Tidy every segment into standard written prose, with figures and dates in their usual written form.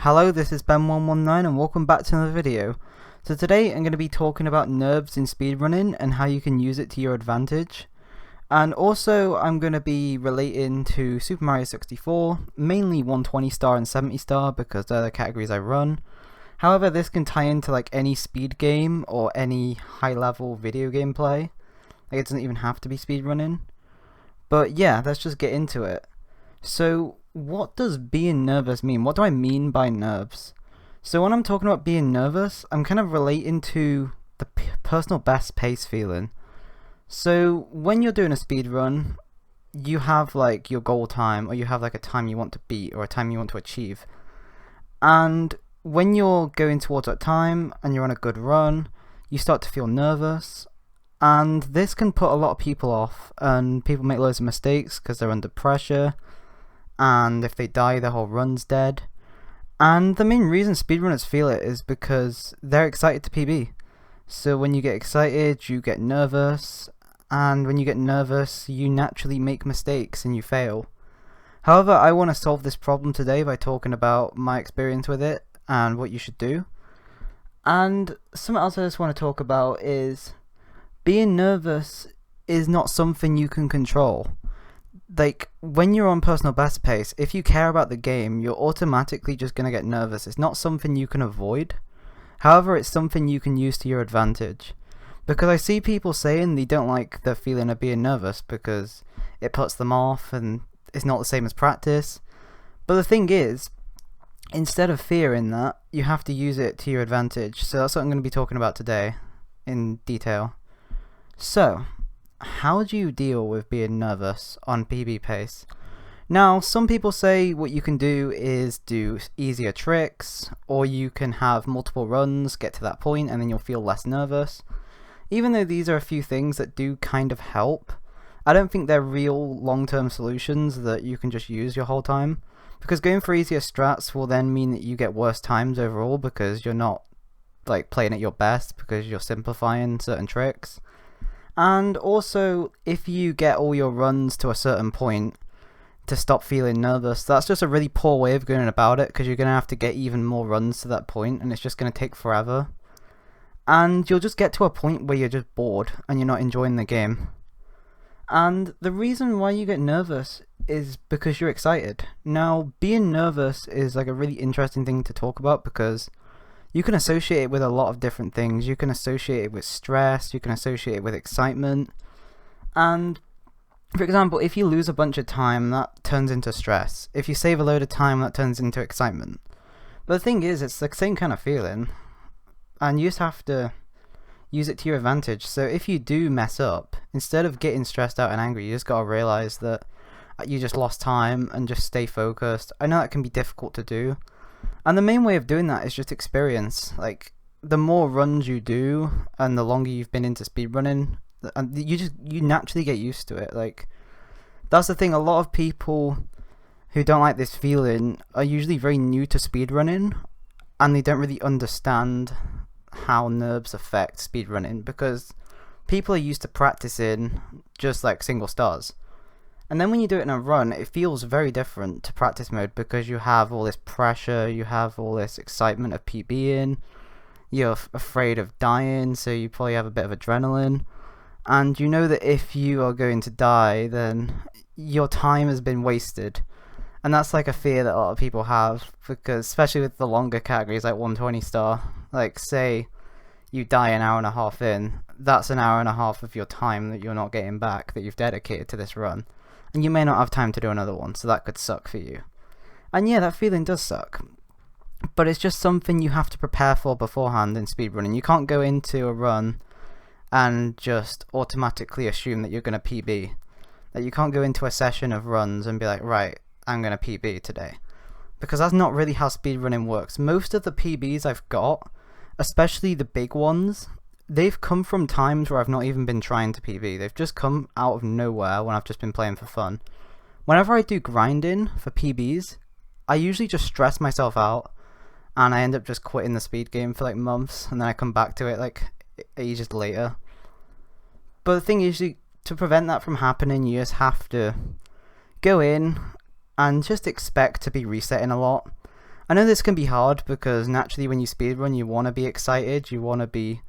Hello, this is Ben119 and welcome back to another video. So today I'm going to be talking about nerves in speedrunning and how you can use it to your advantage. And also I'm going to be relating to Super Mario 64, mainly 120 star and 70 star because they're the categories I run. However, this can tie into like any speed game or any high level video game play. Like it doesn't even have to be speedrunning. But yeah, let's just get into it. So what does being nervous mean? What do I mean by nerves? So when I'm talking about being nervous, I'm kind of relating to the personal best pace feeling. So when you're doing a speed run, you have like your goal time, or you have like a time you want to beat or a time you want to achieve. And when you're going towards that time and you're on a good run, you start to feel nervous. And this can put a lot of people off, and people make loads of mistakes because they're under pressure. And if they die, their whole run's dead. And the main reason speedrunners feel it is because they're excited to PB. So when you get excited, you get nervous, and when you get nervous, you naturally make mistakes and you fail. However, I want to solve this problem today by talking about my experience with it and what you should do. And something else I just want to talk about is being nervous is not something you can control. Like, when you're on personal best pace, if you care about the game, you're automatically just going to get nervous. It's not something you can avoid. However, it's something you can use to your advantage. Because I see people saying they don't like the feeling of being nervous because it puts them off and it's not the same as practice. But the thing is, instead of fearing that, you have to use it to your advantage. So that's what I'm going to be talking about today in detail. So, how do you deal with being nervous on PB pace? Now, some people say what you can do is do easier tricks, or you can have multiple runs, get to that point, and then you'll feel less nervous. Even though these are a few things that do kind of help, I don't think they're real long-term solutions that you can just use your whole time. Because going for easier strats will then mean that you get worse times overall because you're not like playing at your best because you're simplifying certain tricks. And also, if you get all your runs to a certain point to stop feeling nervous, that's just a really poor way of going about it because you're going to have to get even more runs to that point and it's just going to take forever. And you'll just get to a point where you're just bored and you're not enjoying the game. And the reason why you get nervous is because you're excited. Now, being nervous is like a really interesting thing to talk about because you can associate it with a lot of different things. You can associate it with stress, you can associate it with excitement. And for example, if you lose a bunch of time, that turns into stress. If you save a load of time, that turns into excitement. But the thing is, it's the same kind of feeling. And you just have to use it to your advantage. So if you do mess up, instead of getting stressed out and angry, you just gotta realize that you just lost time and just stay focused. I know that can be difficult to do. And the main way of doing that is just experience. Like, the more runs you do and the longer you've been into speedrunning, and you naturally get used to it. Like, that's the thing, a lot of people who don't like this feeling are usually very new to speedrunning and they don't really understand how nerves affect speedrunning because people are used to practicing just like single stars. And then when you do it in a run, it feels very different to practice mode because you have all this pressure, you have all this excitement of PBing, you're afraid of dying, so you probably have a bit of adrenaline. And you know that if you are going to die, then your time has been wasted. And that's like a fear that a lot of people have, because especially with the longer categories like 120 star, like say you die an hour and a half in, that's an hour and a half of your time that you're not getting back that you've dedicated to this run. And you may not have time to do another one, so that could suck for you. And yeah, that feeling does suck. But it's just something you have to prepare for beforehand in speedrunning. You can't go into a run and just automatically assume that you're going to PB. Like, you can't go into a session of runs and be like, right, I'm going to PB today. Because that's not really how speedrunning works. Most of the PBs I've got, especially the big ones, they've come from times where I've not even been trying to PB. They've just come out of nowhere when I've just been playing for fun. Whenever I do grinding for PBs, I usually just stress myself out and I end up just quitting the speed game for like months and then I come back to it like ages later. But the thing is, to prevent that from happening, you just have to go in and just expect to be resetting a lot. I know this can be hard because naturally when you speedrun you want to be excited, you want to be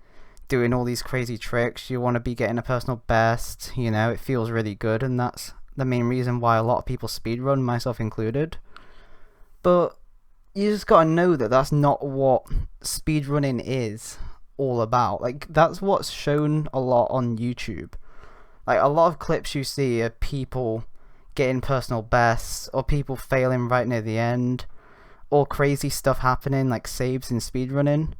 doing all these crazy tricks, you want to be getting a personal best, you know, it feels really good, and that's the main reason why a lot of people speedrun, myself included. But you just gotta know that that's not what speedrunning is all about. Like, that's what's shown a lot on YouTube. Like, a lot of clips you see are people getting personal bests, or people failing right near the end, or crazy stuff happening like saves in speedrunning.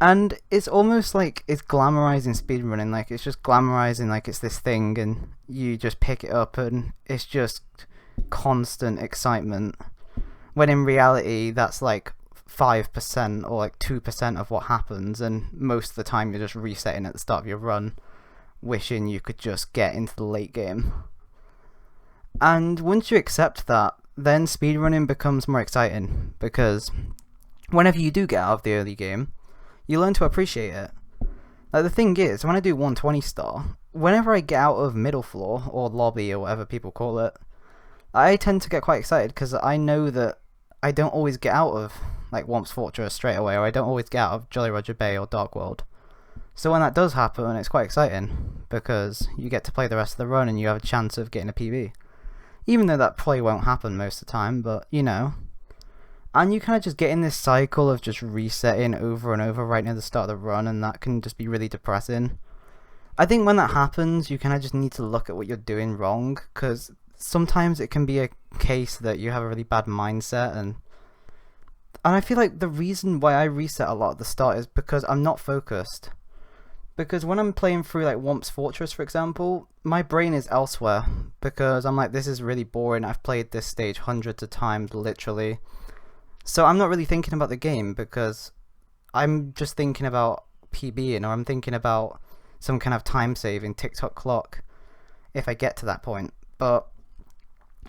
And it's almost like it's glamorizing speedrunning, like it's just glamorizing like it's this thing and you just pick it up and it's just constant excitement. When in reality that's like 5% or like 2% of what happens, and most of the time you're just resetting at the start of your run, wishing you could just get into the late game. And once you accept that, then speedrunning becomes more exciting, because whenever you do get out of the early game, you learn to appreciate it. Like, the thing is, when I do 120 star, whenever I get out of middle floor, or lobby, or whatever people call it, I tend to get quite excited, because I know that I don't always get out of like Womp's Fortress straight away, or I don't always get out of Jolly Roger Bay or Dark World. So when that does happen, it's quite exciting, because you get to play the rest of the run and you have a chance of getting a PB. Even though that probably won't happen most of the time, but you know. And you kind of just get in this cycle of just resetting over and over right near the start of the run, and that can just be really depressing. I think when that happens, you kind of just need to look at what you're doing wrong, because sometimes it can be a case that you have a really bad mindset, and I feel like the reason why I reset a lot at the start is because I'm not focused. Because when I'm playing through like Womp's Fortress, for example, my brain is elsewhere, because I'm like, this is really boring, I've played this stage hundreds of times, literally. So I'm not really thinking about the game, because I'm just thinking about PBing, or I'm thinking about some kind of time saving TikTok clock if I get to that point. But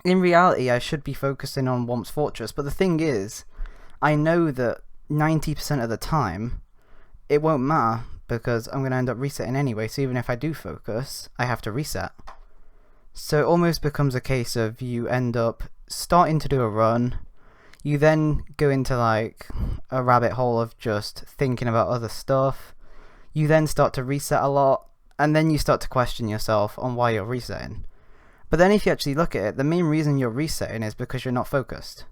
in reality, I should be focusing on Womp's Fortress. But the thing is, I know that 90% of the time, it won't matter, because I'm going to end up resetting anyway, so even if I do focus, I have to reset. So it almost becomes a case of you end up starting to do a run, you then go into like a rabbit hole of just thinking about other stuff, you then start to reset a lot, and then you start to question yourself on why you're resetting. But then if you actually look at it, the main reason you're resetting is because you're not focused.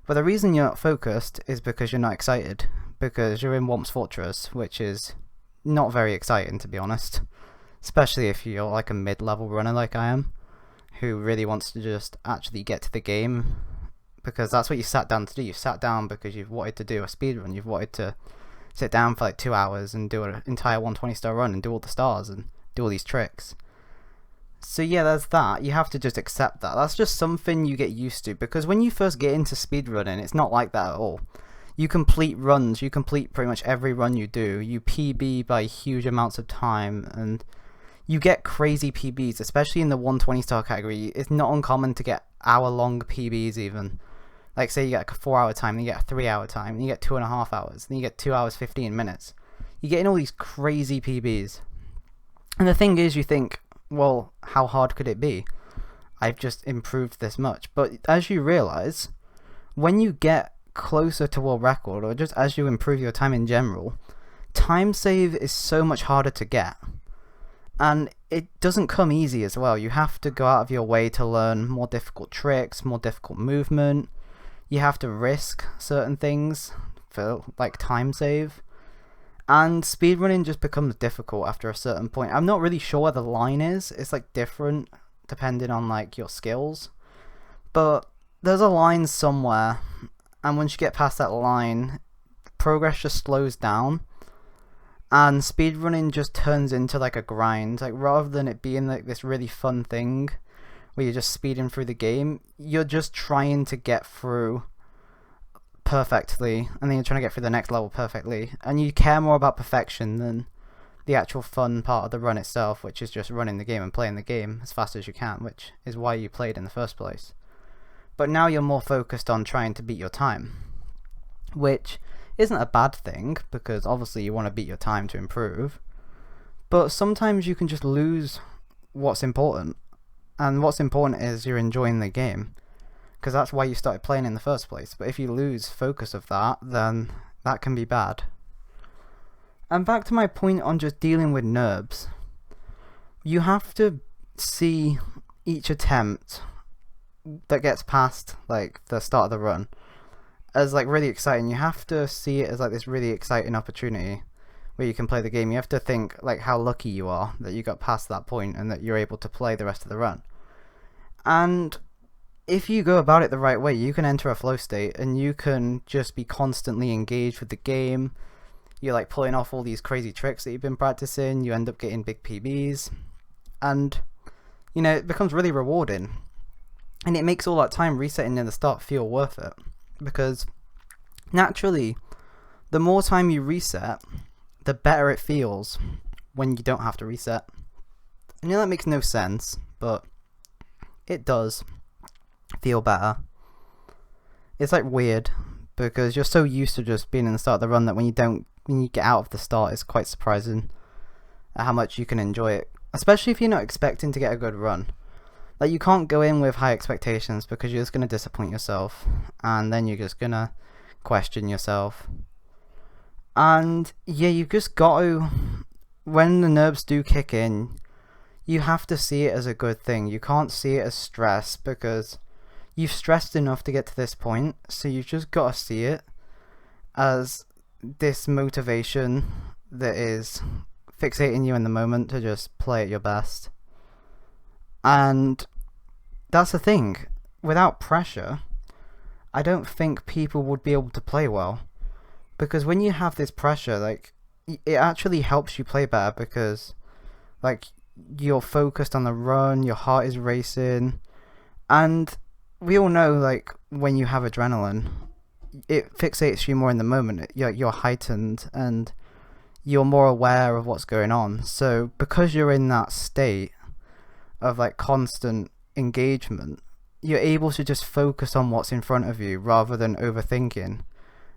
But the reason you're not focused is because you're not excited, because you're in Womp's Fortress, which is not very exciting, to be honest, especially if you're like a mid-level runner like I am, who really wants to just actually get to the game, because that's what you sat down to do. You sat down because you've wanted to do a speedrun, you've wanted to sit down for like 2 hours and do an entire 120 star run and do all the stars and do all these tricks. So yeah, there's that. You have to just accept that. That's just something you get used to, because when you first get into speedrunning, it's not like that at all. You complete runs, you complete pretty much every run you do, you PB by huge amounts of time, and you get crazy PBs, especially in the 120 star category. It's not uncommon to get hour-long PBs even. Like, say you get like a 4-hour time, then you get a 3-hour time, then you get 2.5 hours, then you get 2 hours 15 minutes. You're getting all these crazy PBs. And the thing is, you think, well, how hard could it be? I've just improved this much. But as you realize, when you get closer to world record, or just as you improve your time in general, time save is so much harder to get. And it doesn't come easy as well. You have to go out of your way to learn more difficult tricks, more difficult movement. You have to risk certain things for like time save. And speedrunning just becomes difficult after a certain point. I'm not really sure where the line is. It's like different depending on like your skills. But there's a line somewhere, and once you get past that line, progress just slows down, and speedrunning just turns into like a grind. Like, rather than it being like this really fun thing where you're just speeding through the game, you're just trying to get through perfectly, and then you're trying to get through the next level perfectly, and you care more about perfection than the actual fun part of the run itself, which is just running the game and playing the game as fast as you can, which is why you played in the first place. But now you're more focused on trying to beat your time, which isn't a bad thing, because obviously you want to beat your time to improve. But sometimes you can just lose what's important, and what's important is you're enjoying the game. because that's why you started playing in the first place. But if you lose focus of that, then that can be bad. And back to my point on just dealing with NURBs, you have to see each attempt that gets past like the start of the run as like really exciting. You have to see it as like this really exciting opportunity where you can play the game. You have to think like how lucky you are that you got past that point and that you're able to play the rest of the run. And if you go about it the right way, you can enter a flow state and you can just be constantly engaged with the game. You're like pulling off all these crazy tricks that you've been practicing, you end up getting big PBs, and you know, it becomes really rewarding. And it makes all that time resetting in the start feel worth it, because naturally the more time you reset, the better it feels when you don't have to reset. I know that makes no sense, but it does feel better. It's like weird, because you're so used to just being in the start of the run that when you get out of the start, it's quite surprising at how much you can enjoy it, especially if you're not expecting to get a good run. Like, you can't go in with high expectations because you're just going to disappoint yourself, and then you're just going to question yourself. And yeah, you've just got to, when the NURBs do kick in, you have to see it as a good thing. You can't see it as stress, because you've stressed enough to get to this point, so you've just got to see it as this motivation that is fixating you in the moment to just play at your best. And that's the thing, without pressure, I don't think people would be able to play well, because when you have this pressure, like, it actually helps you play better, because like you're focused on the run, your heart is racing, and we all know like when you have adrenaline, it fixates you more in the moment. You're heightened and you're more aware of what's going on. So because you're in that state of like constant engagement, you're able to just focus on what's in front of you rather than overthinking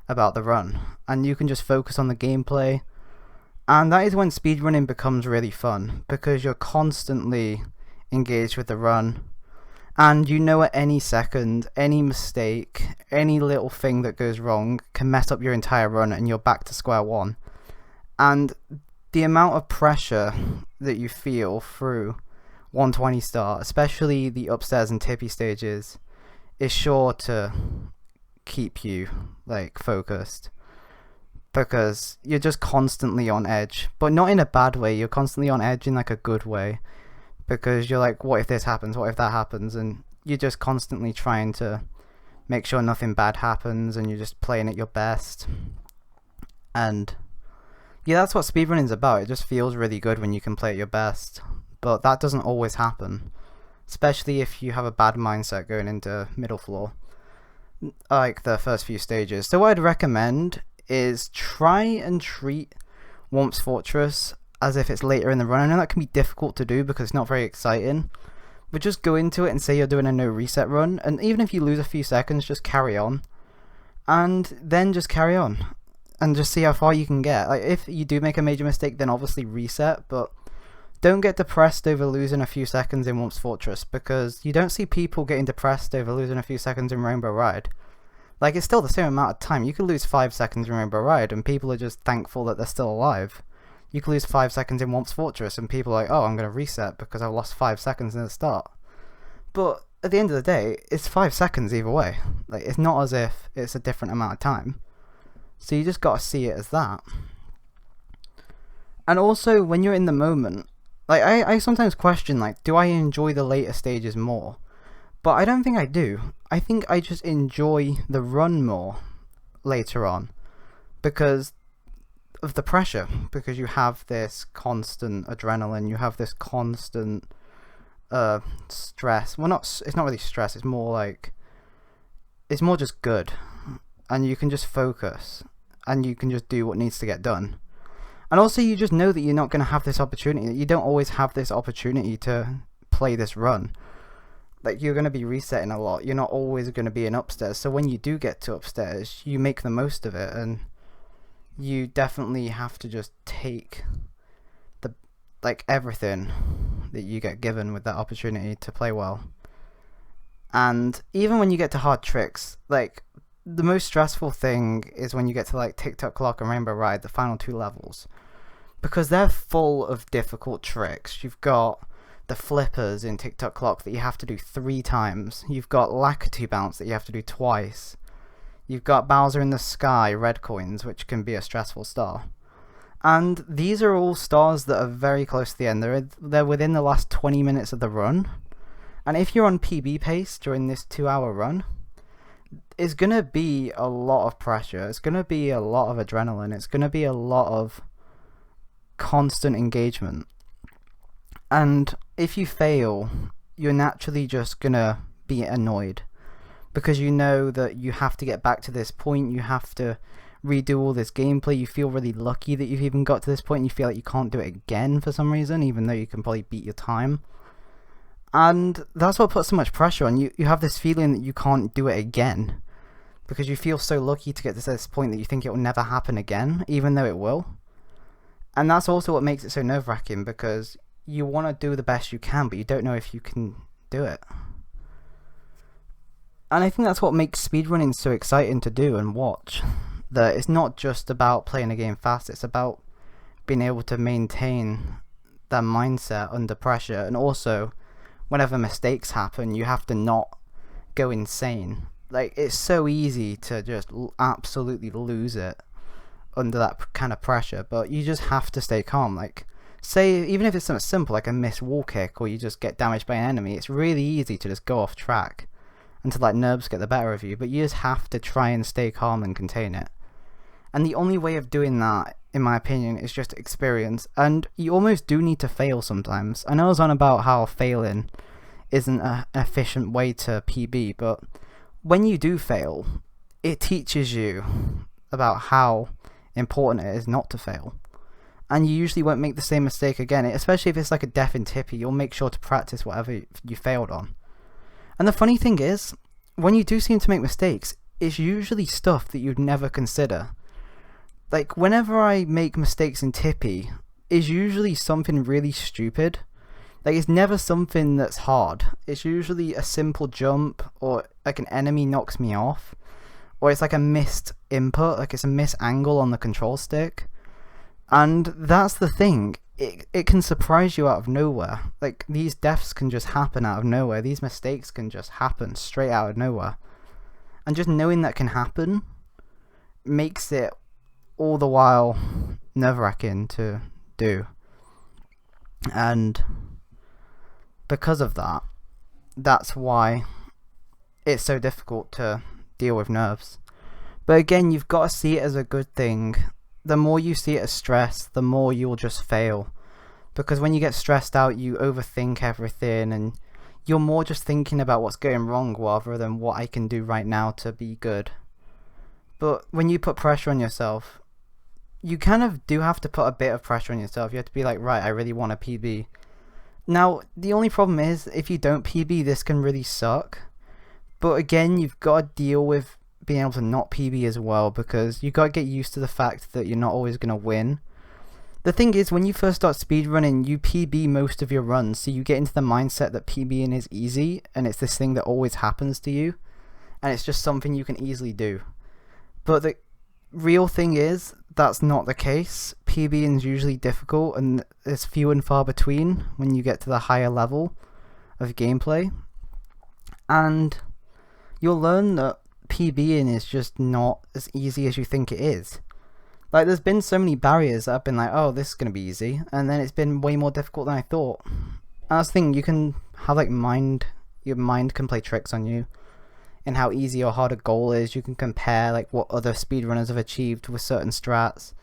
about the run, and you can just focus on the gameplay. And that is when speedrunning becomes really fun, because you're constantly engaged with the run, and you know at any second, any mistake, any little thing that goes wrong can mess up your entire run and you're back to square one. And the amount of pressure that you feel through 120 start, especially the upstairs and tippy stages, is sure to keep you like focused, because you're just constantly on edge, but not in a bad way. You're constantly on edge in like a good way, because you're like, what if this happens, what if that happens, and you're just constantly trying to make sure nothing bad happens, and you're just playing at your best. And yeah, that's what speedrunning's about. It just feels really good when you can play at your best, but that doesn't always happen, especially if you have a bad mindset going into middle floor, like the first few stages. So what I'd recommend is try and treat Warmp's Fortress as if it's later in the run. I know that can be difficult to do because it's not very exciting, but just go into it and say you're doing a no reset run, and even if you lose a few seconds, just carry on, and then just carry on and just see how far you can get. Like, if you do make a major mistake, then obviously reset, but don't get depressed over losing a few seconds in Warmp's Fortress, because you don't see people getting depressed over losing a few seconds in Rainbow Ride. Like, it's still the same amount of time. You could lose 5 seconds in Rainbow Ride and people are just thankful that they're still alive. You could lose 5 seconds in Warmp's Fortress and people are like, oh, I'm going to reset because I lost 5 seconds in the start. But at the end of the day, it's 5 seconds either way. Like, it's not as if it's a different amount of time. So you just got to see it as that. And also, when you're in the moment, like, I sometimes question, like, do I enjoy the later stages more? But I don't think I do. I think I just enjoy the run more later on because of the pressure, because you have this constant adrenaline, you have this constant stress. Well, it's not really stress, it's more like, it's more just good, and you can just focus and you can just do what needs to get done. And also, you just know that you're not going to have this opportunity, that you don't always have this opportunity to play this run. Like, you're going to be resetting a lot, you're not always going to be in upstairs, so when you do get to upstairs, you make the most of it, and you definitely have to just take the, like, everything that you get given with that opportunity to play well. And even when you get to hard tricks, like, the most stressful thing is when you get to like TikTok Clock and Rainbow Ride, the final 2 levels, because they're full of difficult tricks. You've got the flippers in TikTok Clock that you have to do 3 times. You've got Lakitu Bounce that you have to do twice. You've got Bowser in the Sky, red coins, which can be a stressful star. And these are all stars that are very close to the end. They're within the last 20 minutes of the run. And if you're on PB pace during this 2-hour run, it's going to be a lot of pressure. It's going to be a lot of adrenaline. It's going to be a lot of constant engagement. And if you fail, you're naturally just going to be annoyed, because you know that you have to get back to this point. You have to redo all this gameplay. You feel really lucky that you've even got to this point, and you feel like you can't do it again for some reason, even though you can probably beat your time. And that's what puts so much pressure on you. You have this feeling that you can't do it again, because you feel so lucky to get to this point that you think it will never happen again, even though it will. And that's also what makes it so nerve-wracking, because you want to do the best you can, but you don't know if you can do it. And I think that's what makes speedrunning so exciting to do and watch. That it's not just about playing a game fast, it's about being able to maintain that mindset under pressure. And also, whenever mistakes happen, you have to not go insane. Like, it's so easy to just absolutely lose it under that kind of pressure, but you just have to stay calm. Like, say, even if it's something simple like a missed wall kick, or you just get damaged by an enemy, it's really easy to just go off track and to let nerves get the better of you, but you just have to try and stay calm and contain it. And the only way of doing that, in my opinion, is just experience. And you almost do need to fail sometimes. I know I was on about how failing isn't an efficient way to PB, but when you do fail, it teaches you about how important it is not to fail. And you usually won't make the same mistake again, especially if it's like a death in Tippy. You'll make sure to practice whatever you failed on. And the funny thing is, when you do seem to make mistakes, it's usually stuff that you'd never consider. Like, whenever I make mistakes in Tippy, it's usually something really stupid. Like, it's never something that's hard. It's usually a simple jump, or like an enemy knocks me off, or it's like a missed input, like it's a missed angle on the control stick. And that's the thing, it can surprise you out of nowhere. Like, these deaths can just happen out of nowhere. These mistakes can just happen straight out of nowhere. And just knowing that can happen makes it all the while nerve-wracking to do. And because of that, that's why it's so difficult to deal with nerves. But again, you've got to see it as a good thing. The more you see it as stress, the more you'll just fail. Because when you get stressed out, you overthink everything, and you're more just thinking about what's going wrong rather than what I can do right now to be good. But when you put pressure on yourself, you kind of do have to put a bit of pressure on yourself. You have to be like, right, I really want a PB. Now, the only problem is, if you don't PB, this can really suck. But again, you've got to deal with being able to not PB as well, because you've got to get used to the fact that you're not always going to win. The thing is, when you first start speedrunning, you PB most of your runs, so you get into the mindset that PBing is easy, and it's this thing that always happens to you, and it's just something you can easily do. But the real thing is, that's not the case. PBing is usually difficult, and it's few and far between when you get to the higher level of gameplay. And you'll learn that PBing is just not as easy as you think it is. Like, there's been so many barriers that I've been like, oh, this is going to be easy, and then it's been way more difficult than I thought. And that's the thing, you can have like your mind can play tricks on you, and how easy or hard a goal is. You can compare like what other speedrunners have achieved with certain strats.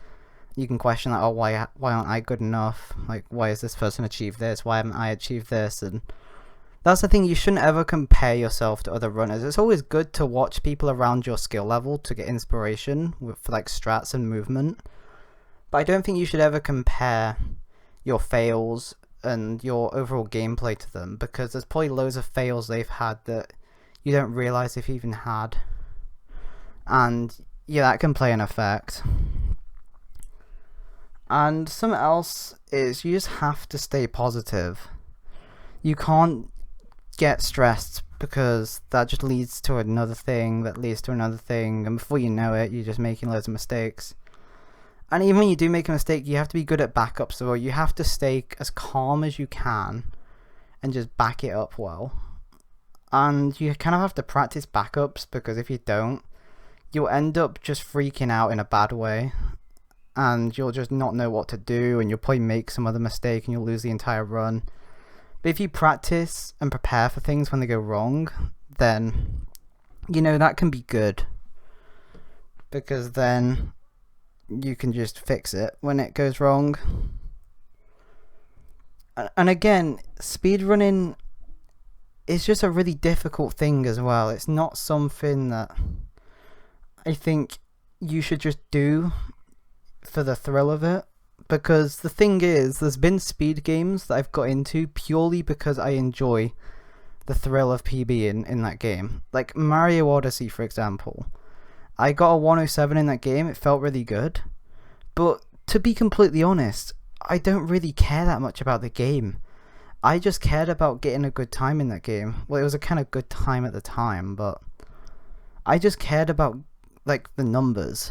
You can question like, oh, why aren't I good enough? Like, why has this person achieved this? Why haven't I achieved this? And that's the thing, you shouldn't ever compare yourself to other runners. It's always good to watch people around your skill level to get inspiration for like strats and movement. But I don't think you should ever compare your fails and your overall gameplay to them, because there's probably loads of fails they've had that you don't realise they've even had. And yeah, that can play an effect. And something else is, you just have to stay positive. You can't get stressed because that just leads to another thing that leads to another thing, and before you know it, you're just making loads of mistakes. And even when you do make a mistake, you have to be good at backups, so you have to stay as calm as you can and just back it up well. And you kind of have to practice backups, because if you don't, you'll end up just freaking out in a bad way, and you'll just not know what to do, and you'll probably make some other mistake and you'll lose the entire run. But if you practice and prepare for things when they go wrong, then, you know, that can be good, because then you can just fix it when it goes wrong. And again, speedrunning is just a really difficult thing as well. It's not something that I think you should just do for the thrill of it. Because the thing is, there's been speed games that I've got into purely because I enjoy the thrill of PBing in that game. Like Mario Odyssey, for example. I got a 107 in that game, it felt really good. But to be completely honest, I don't really care that much about the game. I just cared about getting a good time in that game. Well, it was a kind of good time at the time, but I just cared about like the numbers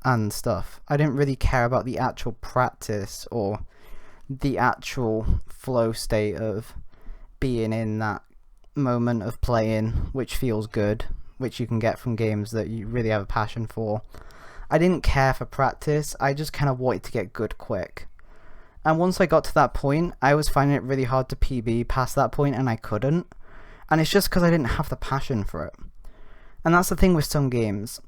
and stuff. I didn't really care about the actual practice or the actual flow state of being in that moment of playing, which feels good, which you can get from games that you really have a passion for. I didn't care for practice, I just kind of wanted to get good quick. And once I got to that point, I was finding it really hard to PB past that point, and I couldn't. And it's just because I didn't have the passion for it. And that's the thing with some games.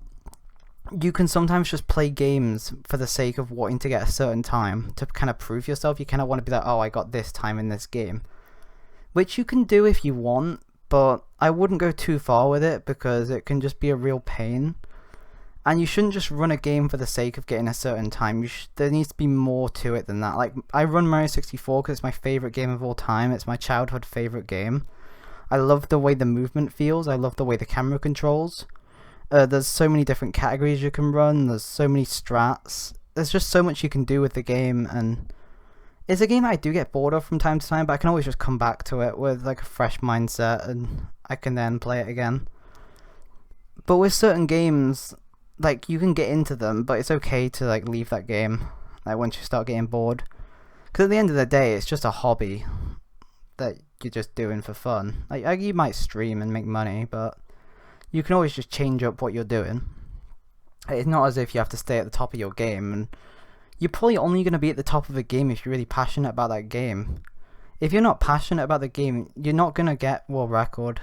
You can sometimes just play games for the sake of wanting to get a certain time to kind of prove yourself. You kind of want to be like, oh, I got this time in this game. Which you can do if you want, but I wouldn't go too far with it, because it can just be a real pain. And you shouldn't just run a game for the sake of getting a certain time. There needs to be more to it than that. Like, I run Mario 64 because it's my favourite game of all time. It's my childhood favourite game. I love the way the movement feels. I love the way the camera controls. There's so many different categories you can run. There's so many strats. There's just so much you can do with the game. And it's a game I do get bored of from time to time, but I can always just come back to it with like a fresh mindset, and I can then play it again. But with certain games, like, you can get into them, but it's okay to like leave that game like once you start getting bored, because at the end of the day, it's just a hobby that you're just doing for fun. Like, you might stream and make money, but you can always just change up what you're doing. It's not as if you have to stay at the top of your game, and you're probably only going to be at the top of a game if you're really passionate about that game. If you're not passionate about the game, you're not going to get world record.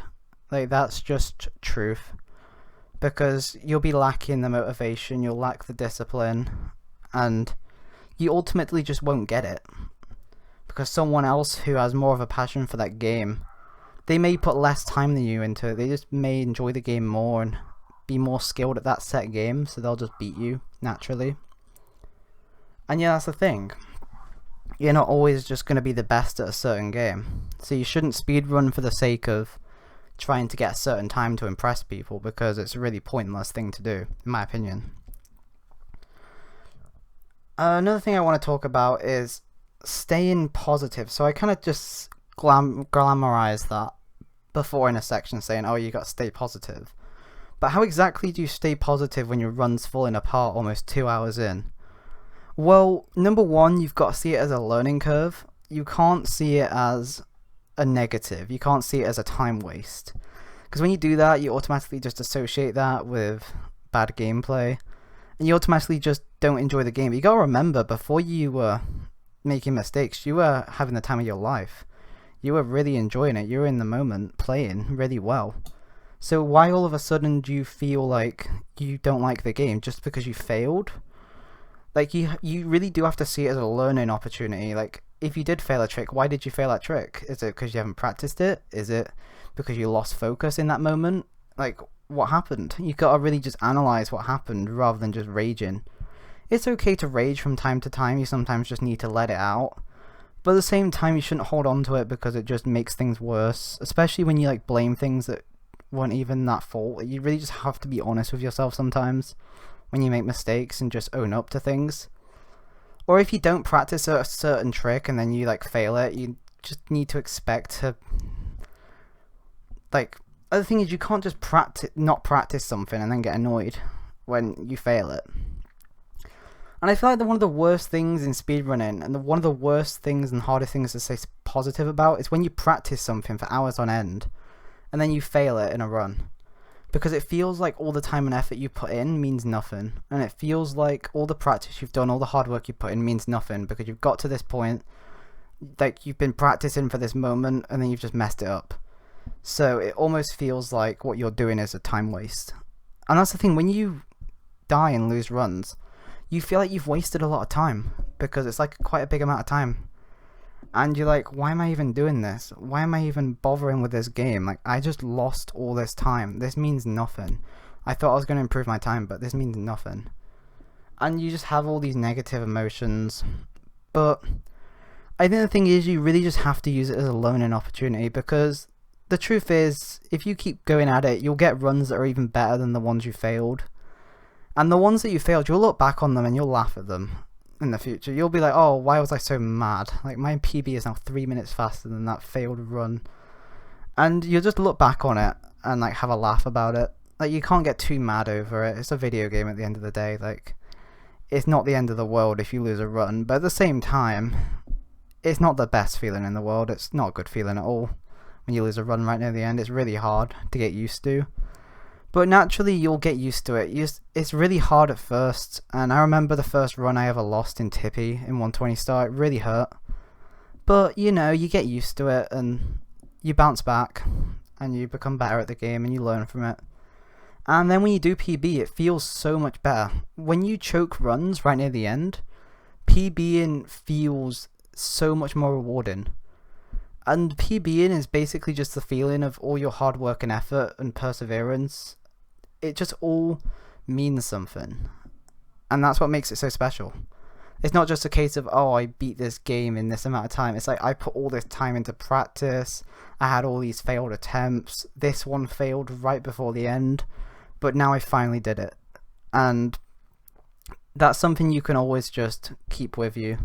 Like, that's just truth. Because you'll be lacking the motivation, you'll lack the discipline, and you ultimately just won't get it. Because someone else who has more of a passion for that game, they may put less time than you into it. They just may enjoy the game more and be more skilled at that set game, so they'll just beat you naturally. And yeah, that's the thing. You're not always just going to be the best at a certain game. So you shouldn't speedrun for the sake of trying to get a certain time to impress people, because it's a really pointless thing to do, in my opinion. Another thing I want to talk about is staying positive. So I kind of just glamorize that before in a section, saying, oh, you got to stay positive. But how exactly do you stay positive when your run's falling apart almost 2 hours in? Well, number one, you've got to see it as a learning curve. You can't see it as a negative. You can't see it as a time waste. Because when you do that, you automatically just associate that with bad gameplay. And you automatically just don't enjoy the game. But you gotta remember, before you were making mistakes, you were having the time of your life. You were really enjoying it. You were in the moment, playing really well. So why all of a sudden do you feel like you don't like the game just because you failed? Like, you really do have to see it as a learning opportunity. Like, if you did fail a trick, why did you fail that trick? Is it because you haven't practiced it? Is it because you lost focus in that moment? Like, what happened? You gotta really just analyze what happened rather than just raging. It's okay to rage from time to time. You sometimes just need to let it out. But at the same time, you shouldn't hold on to it, because it just makes things worse. Especially when you like blame things that weren't even that fault. You really just have to be honest with yourself sometimes when you make mistakes, and just own up to things. Or if you don't practice a certain trick and then you like fail it, you just need to expect to Like, other thing is, you can't just not practice something and then get annoyed when you fail it. And I feel like one of the worst things in speedrunning, and one of the worst things and hardest things to stay positive about, is when you practice something for hours on end, and then you fail it in a run. Because it feels like all the time and effort you put in means nothing. And it feels like all the practice you've done, all the hard work you put in means nothing, because you've got to this point, like, you've been practicing for this moment, and then you've just messed it up. So it almost feels like what you're doing is a time waste. And that's the thing, when you die and lose runs, you feel like you've wasted a lot of time, because it's like quite a big amount of time. And you're like, why am I even doing this? Why am I even bothering with this game? Like, I just lost all this time. This means nothing. I thought I was going to improve my time, but this means nothing. And you just have all these negative emotions. But I think the thing is, you really just have to use it as a learning opportunity, because the truth is, if you keep going at it, you'll get runs that are even better than the ones you failed. And the ones that you failed, you'll look back on them and you'll laugh at them in the future. You'll be like, oh, why was I so mad? Like, my PB is now 3 minutes faster than that failed run. And you'll just look back on it and like have a laugh about it. Like, you can't get too mad over it. It's a video game at the end of the day. Like, it's not the end of the world if you lose a run, but at the same time, it's not the best feeling in the world. It's not a good feeling at all when you lose a run right near the end. It's really hard to get used to. But naturally, you'll get used to it. It's really hard at first, and I remember the first run I ever lost in Tippy in 120 star. It really hurt. But, you know, you get used to it, and you bounce back, and you become better at the game, and you learn from it. And then when you do PB, it feels so much better. When you choke runs right near the end, PBing feels so much more rewarding. And PBing is basically just the feeling of all your hard work and effort and perseverance. It just all means something. And that's what makes it so special. It's not just a case of, oh, I beat this game in this amount of time. It's like, I put all this time into practice. I had all these failed attempts. This one failed right before the end. But now I finally did it. And that's something you can always just keep with you.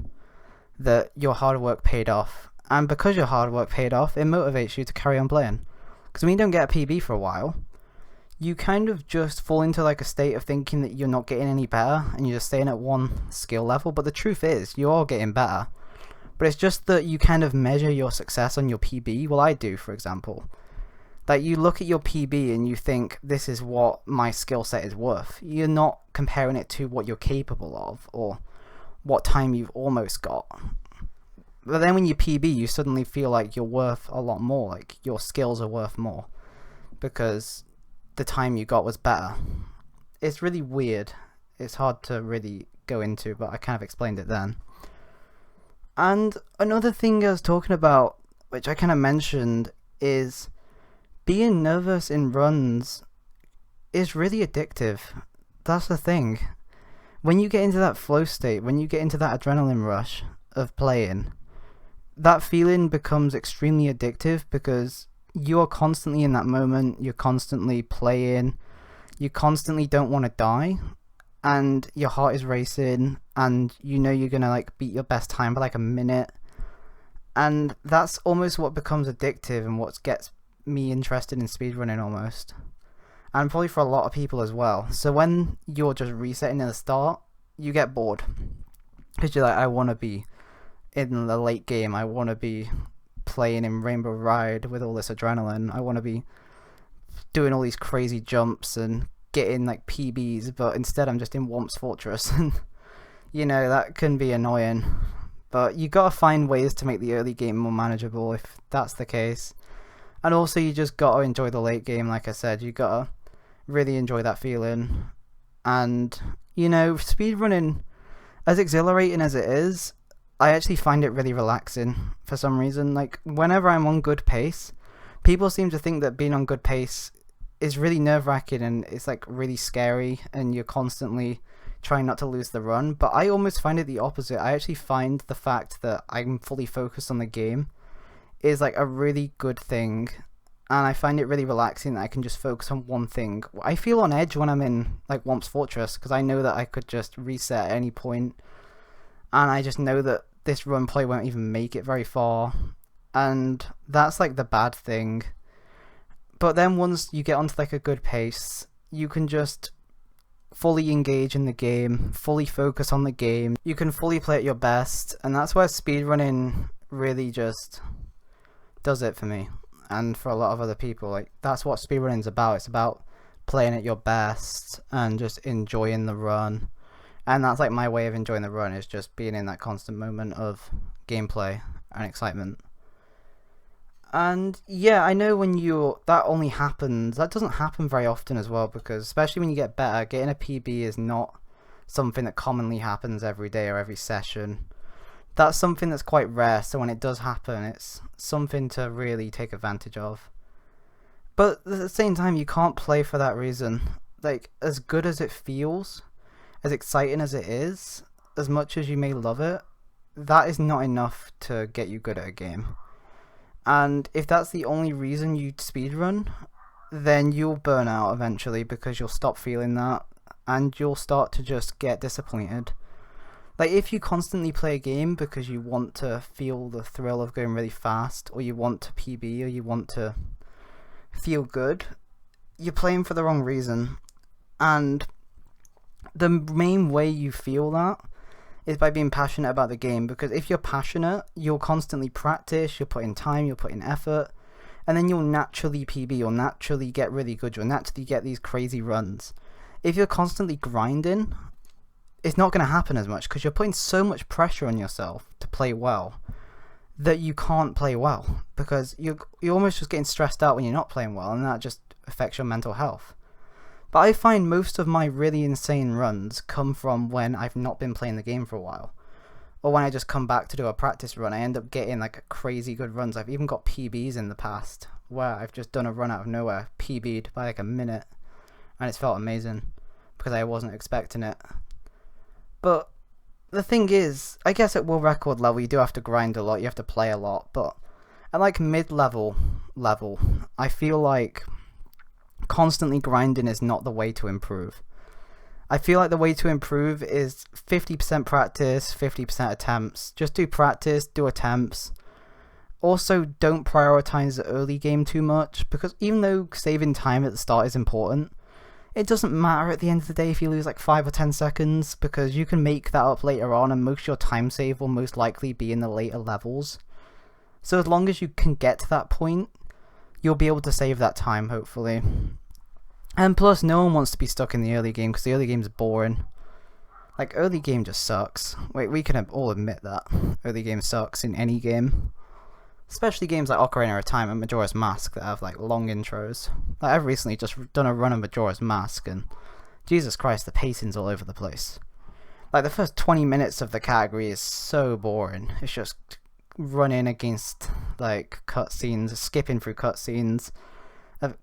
That your hard work paid off. And because your hard work paid off, it motivates you to carry on playing. Because when you don't get a PB for a while, you kind of just fall into like a state of thinking that you're not getting any better, and you're just staying at one skill level. But the truth is, you are getting better. But it's just that you kind of measure your success on your PB. Well, I do, for example. Like, you look at your PB and you think, this is what my skill set is worth. You're not comparing it to what you're capable of, or what time you've almost got. But then when you PB, you suddenly feel like you're worth a lot more. Like, your skills are worth more. Because the time you got was better. It's really weird. It's hard to really go into, but I kind of explained it then. And another thing I was talking about, which I kind of mentioned, is being nervous in runs is really addictive. That's the thing. When you get into that flow state, when you get into that adrenaline rush of playing, that feeling becomes extremely addictive, because you are constantly in that moment, you're constantly playing, you constantly don't want to die, and your heart is racing, and you know you're gonna like beat your best time by like a minute. And that's almost what becomes addictive and what gets me interested in speedrunning almost. And probably for a lot of people as well. So when you're just resetting at the start, you get bored. Because you're like, I want to be in the late game, I want to be playing in Rainbow Ride with all this adrenaline, I want to be doing all these crazy jumps and getting like PBs, but instead I'm just in Womp's Fortress. And you know, that can be annoying. But you gotta find ways to make the early game more manageable if that's the case. And also you just gotta enjoy the late game, like I said. You gotta really enjoy that feeling. And, you know, speedrunning, as exhilarating as it is, I actually find it really relaxing for some reason. Like, whenever I'm on good pace, people seem to think that being on good pace is really nerve-wracking and it's like really scary and you're constantly trying not to lose the run. But I almost find it the opposite. I actually find the fact that I'm fully focused on the game is like a really good thing, and I find it really relaxing that I can just focus on one thing. I feel on edge when I'm in like Womp's Fortress, because I know that I could just reset at any point, and I just know that this run probably won't even make it very far, and that's like the bad thing. But then once you get onto like a good pace, you can just fully engage in the game, fully focus on the game. You can fully play at your best, and that's where speedrunning really just does it for me, and for a lot of other people. Like, that's what speedrunning's about. It's about playing at your best and just enjoying the run. And that's like my way of enjoying the run, is just being in that constant moment of gameplay and excitement. And yeah, I know when that only happens, that doesn't happen very often as well, because especially when you get better, getting a PB is not something that commonly happens every day or every session. That's something that's quite rare, so when it does happen, it's something to really take advantage of. But at the same time, you can't play for that reason. Like, as good as it feels, as exciting as it is, as much as you may love it, that is not enough to get you good at a game. And if that's the only reason you speedrun, then you'll burn out eventually, because you'll stop feeling that, and you'll start to just get disappointed. Like, if you constantly play a game because you want to feel the thrill of going really fast, or you want to PB, or you want to feel good, you're playing for the wrong reason. And the main way you feel that is by being passionate about the game, because if you're passionate, you'll constantly practice, you'll put in time, you'll put in effort, and then you'll naturally PB, you'll naturally get really good, you'll naturally get these crazy runs. If you're constantly grinding, it's not going to happen as much, because you're putting so much pressure on yourself to play well that you can't play well, because you're almost just getting stressed out when you're not playing well, and that just affects your mental health. But I find most of my really insane runs come from when I've not been playing the game for a while, or when I just come back to do a practice run. I end up getting like crazy good runs. I've even got PBs in the past where I've just done a run out of nowhere, PB'd by like a minute, and it's felt amazing because I wasn't expecting it. But the thing is, I guess at world record level you do have to grind a lot, you have to play a lot, but at like mid-level I feel like constantly grinding is not the way to improve. I feel like the way to improve is 50% practice, 50% attempts. Just do practice, do attempts. Also, don't prioritize the early game too much, because even though saving time at the start is important, it doesn't matter at the end of the day if you lose like 5 or 10 seconds, because you can make that up later on, and most of your time save will most likely be in the later levels. So as long as you can get to that point, you'll be able to save that time, hopefully. And plus, no one wants to be stuck in the early game, because the early game's boring. Like, early game just sucks. Wait, we can all admit that. Early game sucks in any game. Especially games like Ocarina of Time and Majora's Mask that have like long intros. Like, I've recently just done a run of Majora's Mask, and Jesus Christ, the pacing's all over the place. Like, the first 20 minutes of the category is so boring. It's just running against like cutscenes, skipping through cutscenes,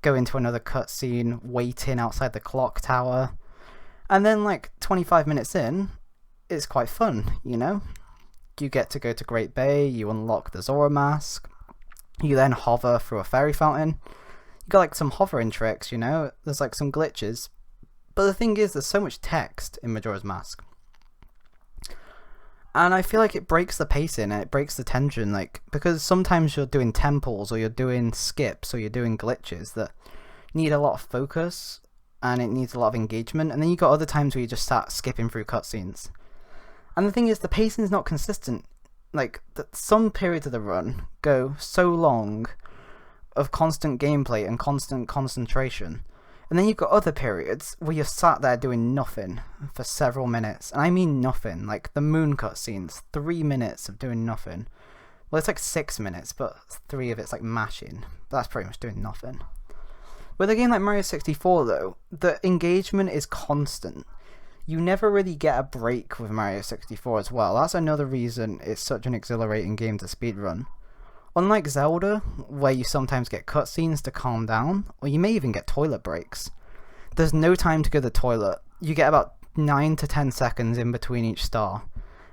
going to another cutscene, waiting outside the clock tower, and then like 25 minutes in, it's quite fun, you know? You get to go to Great Bay, you unlock the Zora Mask, you then hover through a fairy fountain. You got like some hovering tricks, you know? There's like some glitches. But the thing is, there's so much text in Majora's Mask. And I feel like it breaks the pacing, and it breaks the tension, like, because sometimes you're doing temples, or you're doing skips, or you're doing glitches that need a lot of focus, and it needs a lot of engagement, and then you got other times where you just start skipping through cutscenes. And the thing is, the pacing is not consistent. Like, some periods of the run go so long of constant gameplay and constant concentration, and then you've got other periods where you're sat there doing nothing for several minutes. And I mean nothing. Like the moon cutscenes, 3 minutes of doing nothing. Well, it's like 6 minutes, but 3 of it's like mashing. That's pretty much doing nothing. With a game like Mario 64 though, the engagement is constant. You never really get a break with Mario 64 as well. That's another reason it's such an exhilarating game to speedrun. Unlike Zelda, where you sometimes get cutscenes to calm down, or you may even get toilet breaks, there's no time to go to the toilet. You get about 9 to 10 seconds in between each star,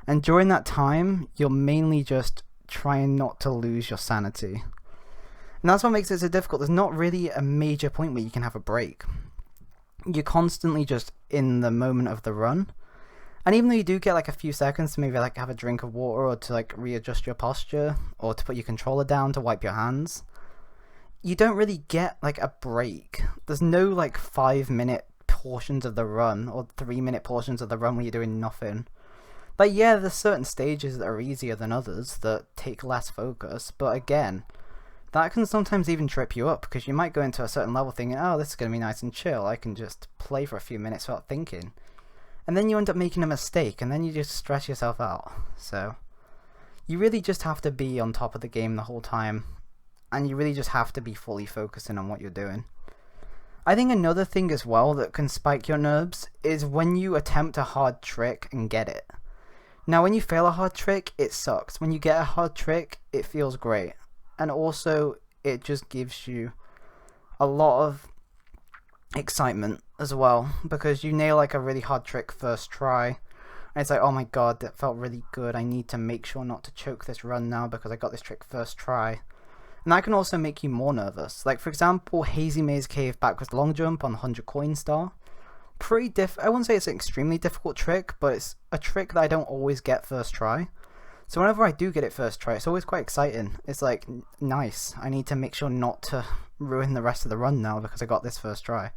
and during that time, you're mainly just trying not to lose your sanity. And that's what makes it so difficult. There's not really a major point where you can have a break. You're constantly just in the moment of the run. And even though you do get like a few seconds to maybe like have a drink of water, or to like readjust your posture, or to put your controller down to wipe your hands, you don't really get like a break. There's no like 5-minute portions of the run or 3-minute portions of the run where you're doing nothing. But yeah, there's certain stages that are easier than others that take less focus, but again, that can sometimes even trip you up because you might go into a certain level thinking, oh, this is going to be nice and chill, I can just play for a few minutes without thinking. And then you end up making a mistake and then you just stress yourself out. So you really just have to be on top of the game the whole time, and you really just have to be fully focusing on what you're doing. I think another thing as well that can spike your nerves is when you attempt a hard trick and get it. Now when you fail a hard trick, it sucks. When you get a hard trick, it feels great. And also, it just gives you a lot of excitement as well, because you nail like a really hard trick first try, and it's like, oh my god, that felt really good, I need to make sure not to choke this run now because I got this trick first try. And that can also make you more nervous. Like for example, Hazy Maze Cave backwards long jump on 100 coin star. I wouldn't say it's an extremely difficult trick, but it's a trick that I don't always get first try. So whenever I do get it first try, it's always quite exciting. It's like, nice, I need to make sure not to ruin the rest of the run now because I got this first try.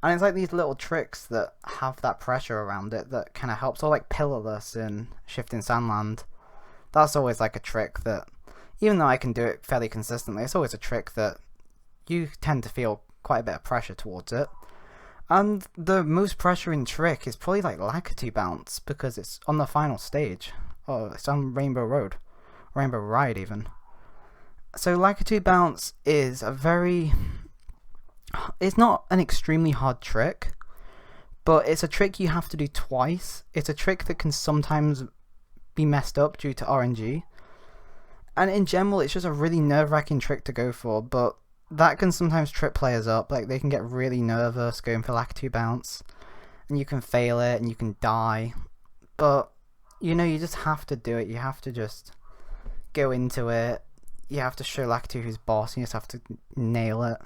And it's like these little tricks that have that pressure around it that kind of helps. Or like Pillarless in Shifting Sandland. That's always like a trick that, even though I can do it fairly consistently, it's always a trick that you tend to feel quite a bit of pressure towards it. And the most pressuring trick is probably like Lakitu Bounce, because it's on the final stage. Oh, it's on Rainbow Road. Rainbow Ride even. So Lakitu Bounce is it's not an extremely hard trick, but it's a trick you have to do twice. It's a trick that can sometimes be messed up due to RNG. And in general, it's just a really nerve-wracking trick to go for, but that can sometimes trip players up. Like, they can get really nervous going for Lakitu Bounce, and you can fail it, and you can die. But, you know, you just have to do it. You have to just go into it. You have to show Lakitu who's boss, and you just have to nail it.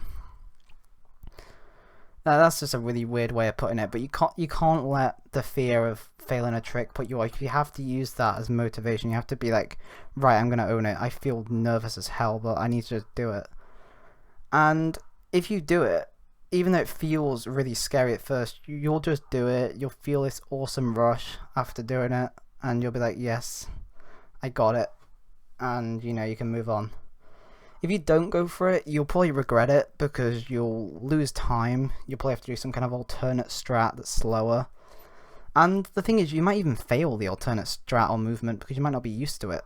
Now, that's just a really weird way of putting it, but you can't let the fear of failing a trick put you off. You have to use that as motivation. You have to be like, right, I'm going to own it. I feel nervous as hell, but I need to just do it. And if you do it, even though it feels really scary at first, you'll just do it. You'll feel this awesome rush after doing it, and you'll be like, yes, I got it. And, you know, you can move on. If you don't go for it, you'll probably regret it because you'll lose time. You'll probably have to do some kind of alternate strat that's slower. And the thing is, you might even fail the alternate strat or movement because you might not be used to it.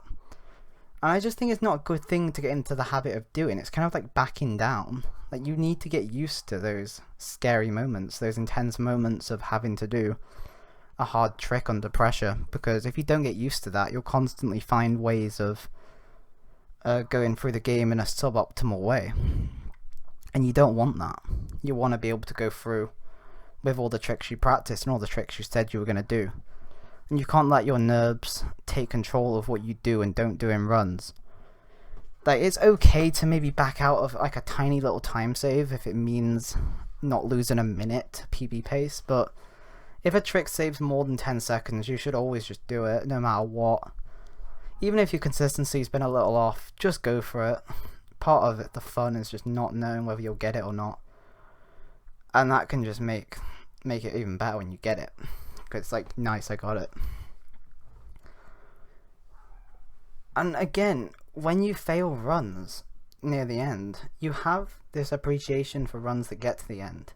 And I just think it's not a good thing to get into the habit of doing. It's kind of like backing down. Like, you need to get used to those scary moments, those intense moments of having to do a hard trick under pressure. Because if you don't get used to that, you'll constantly find ways of going through the game in a suboptimal way, and you don't want that. You want to be able to go through with all the tricks you practiced and all the tricks you said you were going to do, and you can't let your nerves take control of what you do and don't do in runs. Like, it's okay to maybe back out of like a tiny little time save if it means not losing a minute PB pace, but if a trick saves more than 10 seconds, you should always just do it no matter what. Even if your consistency's been a little off, just go for it. Part of it, the fun, is just not knowing whether you'll get it or not. And that can just make it even better when you get it. Because it's like, nice, I got it. And again, when you fail runs near the end, you have this appreciation for runs that get to the end.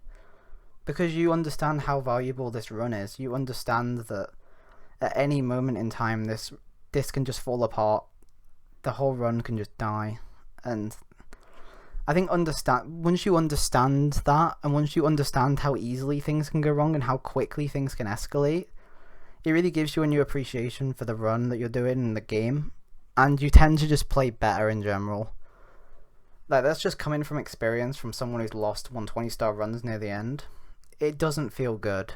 Because you understand how valuable this run is. You understand that at any moment in time, this can just fall apart. The whole run can just die. And I think once you understand that, and once you understand how easily things can go wrong and how quickly things can escalate, it really gives you a new appreciation for the run that you're doing in the game, and you tend to just play better in general. Like, that's just coming from experience from someone who's lost 120 star runs near the end. It doesn't feel good.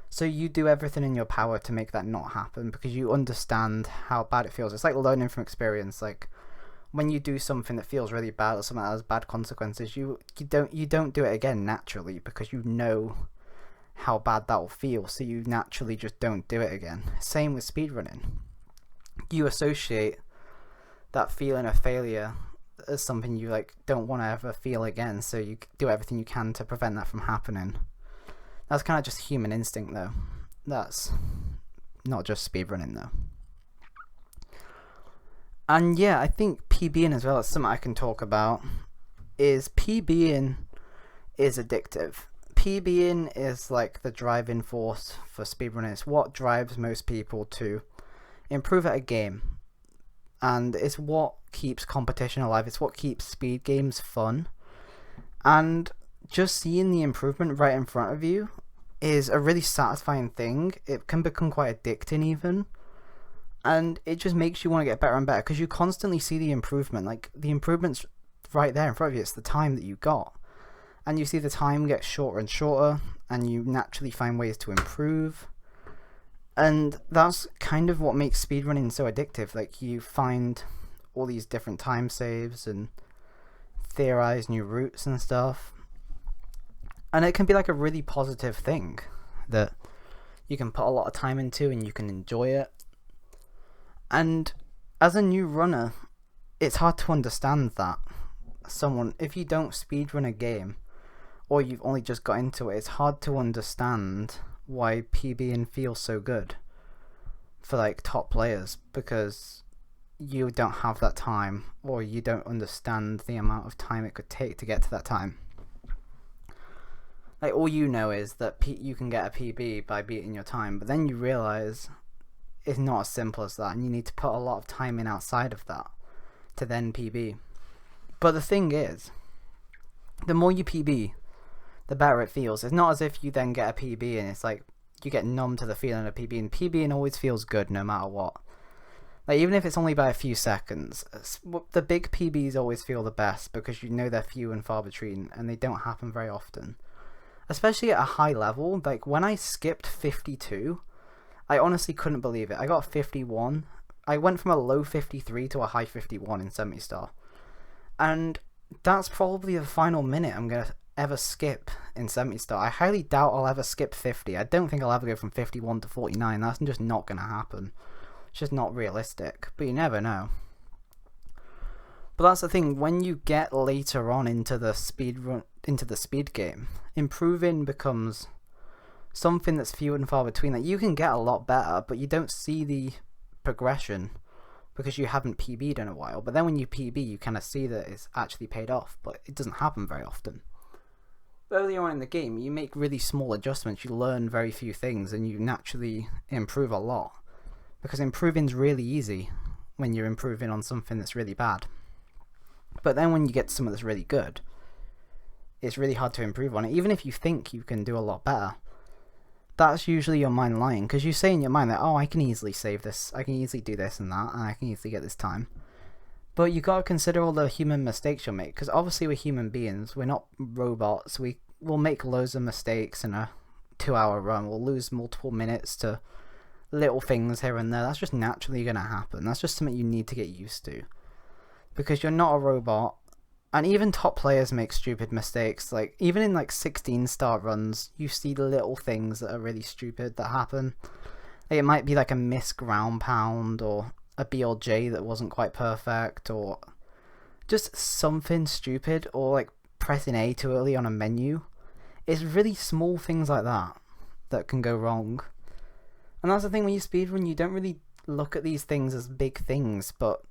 So you do everything in your power to make that not happen, because you understand how bad it feels. It's like learning from experience. Like, when you do something that feels really bad or something that has bad consequences, you don't do it again naturally, because you know how bad that will feel, so you naturally just don't do it again. Same with speedrunning. You associate that feeling of failure as something you like don't want to ever feel again, so you do everything you can to prevent that from happening. That's kind of just human instinct though. That's not just speedrunning though. And yeah, I think PBing as well is something I can talk about. Is PBing is addictive. PBing is like the driving force for speedrunning. It's what drives most people to improve at a game. And it's what keeps competition alive. It's what keeps speed games fun. And just seeing the improvement right in front of you is a really satisfying thing. It can become quite addicting even. And it just makes you want to get better and better because you constantly see the improvement. Like, the improvement's right there in front of you. It's the time that you got. And you see the time get shorter and shorter, and you naturally find ways to improve. And that's kind of what makes speedrunning so addictive. Like, you find all these different time saves and theorize new routes and stuff. And it can be like a really positive thing that you can put a lot of time into and you can enjoy it. And as a new runner, it's hard to understand that. If you don't speedrun a game, or you've only just got into it, it's hard to understand why PBing feels so good for like top players, because you don't have that time, or you don't understand the amount of time it could take to get to that time. Like, all you know is that you can get a PB by beating your time, but then you realize it's not as simple as that, and you need to put a lot of time in outside of that to then PB. But the thing is, the more you PB, the better it feels. It's not as if you then get a PB and it's like you get numb to the feeling of PB, and PBing always feels good no matter what. Like, even if it's only by a few seconds, the big PBs always feel the best because you know they're few and far between and they don't happen very often. Especially at a high level. Like, when I skipped 52, I honestly couldn't believe it. I got 51. I went from a low 53 to a high 51 in 70 star. And that's probably the final minute I'm going to ever skip in 70 star. I highly doubt I'll ever skip 50. I don't think I'll ever go from 51 to 49. That's just not going to happen. It's just not realistic. But you never know. But that's the thing. When you get later on into the speed game, improving becomes something that's few and far between. Like, you can get a lot better, but you don't see the progression because you haven't PB'd in a while. But then when you PB, you kind of see that it's actually paid off, but it doesn't happen very often. Earlier on in the game, you make really small adjustments, you learn very few things, and you naturally improve a lot. Because improving's really easy when you're improving on something that's really bad. But then when you get to something that's really good, it's really hard to improve on it. Even if you think you can do a lot better, that's usually your mind lying, because you say in your mind that, oh, I can easily save this, I can easily do this and that, and I can easily get this time. But you gotta consider all the human mistakes you'll make, because obviously we're human beings, we're not robots. We will make loads of mistakes in a 2-hour run. We'll lose multiple minutes to little things here and there. That's just naturally gonna happen. That's just something you need to get used to, because you're not a robot. And even top players make stupid mistakes. Like, even in like 16-star runs, you see little things that are really stupid that happen. Like, it might be like a missed ground pound, or a BLJ that wasn't quite perfect, or just something stupid, or like pressing A too early on a menu. It's really small things like that that can go wrong. And that's the thing, when you speedrun, you don't really look at these things as big things, but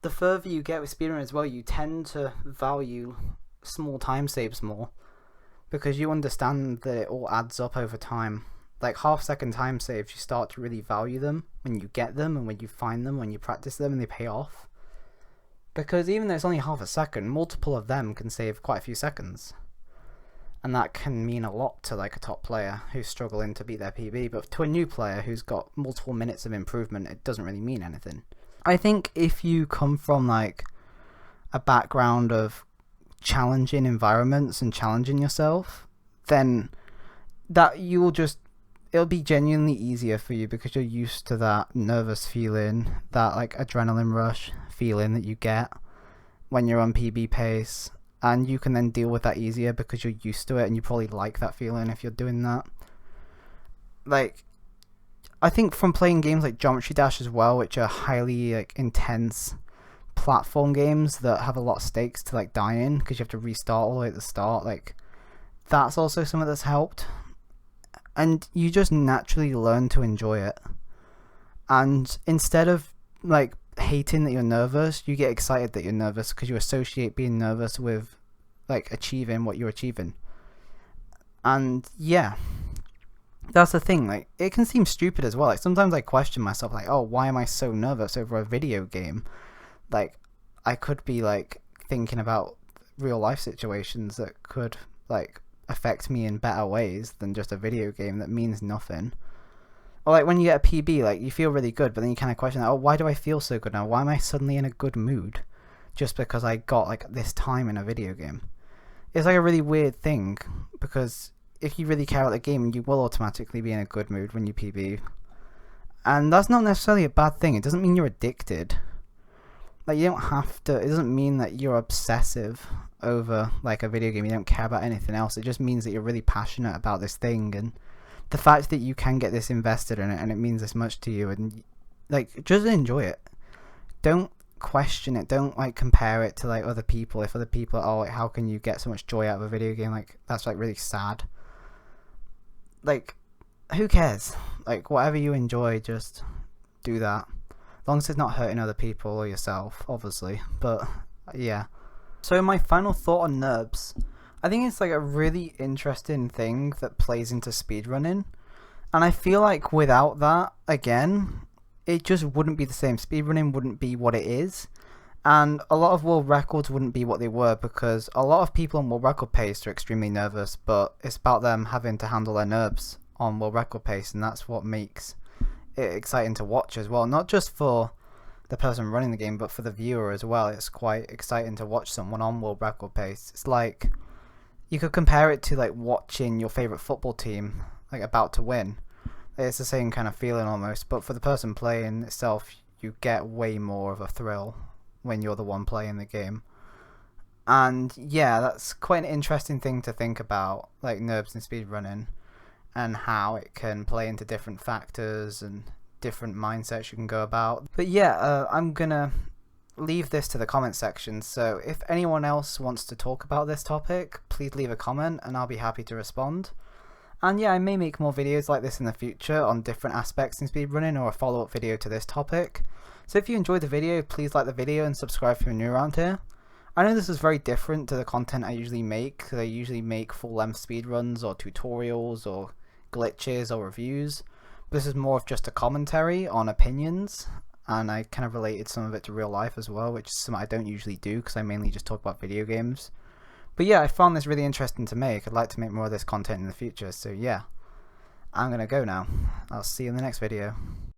the further you get with speedrun as well, you tend to value small time saves more, because you understand that it all adds up over time. Like, half-second time saves, you start to really value them when you get them, and when you find them, when you practice them, and they pay off. Because even though it's only half a second, multiple of them can save quite a few seconds. And that can mean a lot to like a top player who's struggling to beat their PB, but to a new player who's got multiple minutes of improvement, it doesn't really mean anything. I think if you come from like a background of challenging environments and challenging yourself, then that it'll be genuinely easier for you, because you're used to that nervous feeling, that like adrenaline rush feeling that you get when you're on PB pace, and you can then deal with that easier because you're used to it, and you probably like that feeling if you're doing that. Like, I think from playing games like Geometry Dash as well, which are highly like intense platform games that have a lot of stakes to like die in because you have to restart all the way at the start, like that's also something that's helped, and you just naturally learn to enjoy it. And instead of like hating that you're nervous, you get excited that you're nervous because you associate being nervous with like achieving what you're achieving. And yeah, that's the thing, like it can seem stupid as well. Like sometimes I question myself, like, oh, why am I so nervous over a video game? Like I could be like thinking about real life situations that could like affect me in better ways than just a video game that means nothing. Or like when you get a PB, like you feel really good, but then you kind of question, oh, why do I feel so good now? Why am I suddenly in a good mood just because I got like this time in a video game? It's like a really weird thing, because if you really care about the game, you will automatically be in a good mood when you PB. And that's not necessarily a bad thing. It doesn't mean you're addicted. Like you don't have to, it doesn't mean that you're obsessive over like a video game, you don't care about anything else. It just means that you're really passionate about this thing, and the fact that you can get this invested in it and it means this much to you, and like just enjoy it. Don't question it. Don't like compare it to like other people. If other people are, oh, like, how can you get so much joy out of a video game? Like that's like really sad. Like who cares? Like whatever you enjoy, just do that. As long as it's not hurting other people or yourself, obviously. But yeah. So my final thought on NURBS. I think it's like a really interesting thing that plays into speedrunning, and I feel like without that, again, it just wouldn't be the same. Speedrunning wouldn't be what it is, and a lot of world records wouldn't be what they were, because a lot of people on world record pace are extremely nervous, but it's about them having to handle their nerves on world record pace, and that's what makes it exciting to watch as well. Not just for the person running the game, but for the viewer as well. It's quite exciting to watch someone on world record pace. It's like, you could compare it to like watching your favourite football team like about to win. It's the same kind of feeling almost, but for the person playing itself, you get way more of a thrill when you're the one playing the game. And yeah, that's quite an interesting thing to think about, like NURBS and speedrunning, and how it can play into different factors and different mindsets you can go about. But yeah, I'm gonna leave this to the comment section, so if anyone else wants to talk about this topic, please leave a comment and I'll be happy to respond. And yeah, I may make more videos like this in the future on different aspects in speedrunning, or a follow-up video to this topic. So if you enjoyed the video, please like the video and subscribe if you're new around here. I know this is very different to the content I usually make, because I usually make full-length speedruns or tutorials or glitches or reviews. This is more of just a commentary on opinions, and I kind of related some of it to real life as well, which is something I don't usually do because I mainly just talk about video games. But yeah, I found this really interesting to make. I'd like to make more of this content in the future, so yeah. I'm gonna go now. I'll see you in the next video.